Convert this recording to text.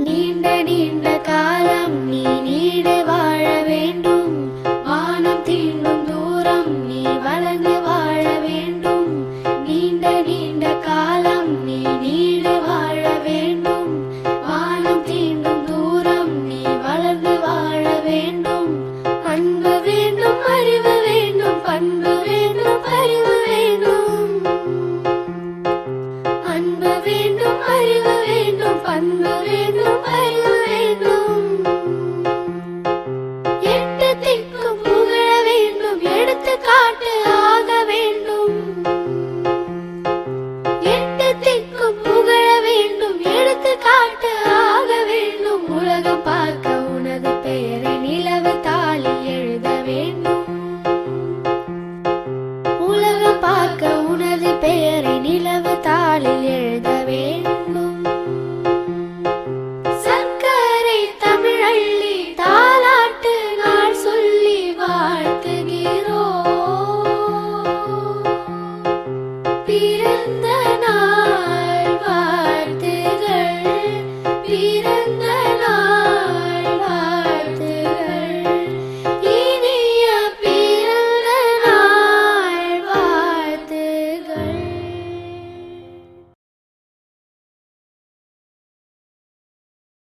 நீண்ட நீண்ட காலம் நீ நீடு வாழ வேண்டும். வானம் தீண்டும் தூரம் நீ வளர்ந்து வாழ வேண்டும். நீண்ட நீண்ட காலம் நீ நீடு வாழ வேண்டும். வானம் தீண்டும் தூரம் நீ வளர்ந்து வாழ வேண்டும். அன்பு வேண்டும், அறிவு வேண்டும், பண்பு வேண்டும், அறிவு வேண்டும். அன்பு வேண்டும், அறிவு வேண்டும், பண்பு வேண்டும், அறிவு வேண்டும். எட்டு திக்கும் புகழ வேண்டும், எடுத்துக்காட்டு ஆக வேண்டும். எட்டு திக்கும் புகழ வேண்டும், எடுத்துக்காட்டு ஆக வேண்டும். உலகம் பார்க்க உனது பெயரை நிலவு தாளில் எழுத வேண்டும். உலகம் பார்க்க உனது பெயரை நிலவு தாளில் எழுத வேண்டும். சர்க்கரை தமிழள்ளி தாலாட்டு நாள் சொல்லி வாழ்த்துகிறோம். பிறந்த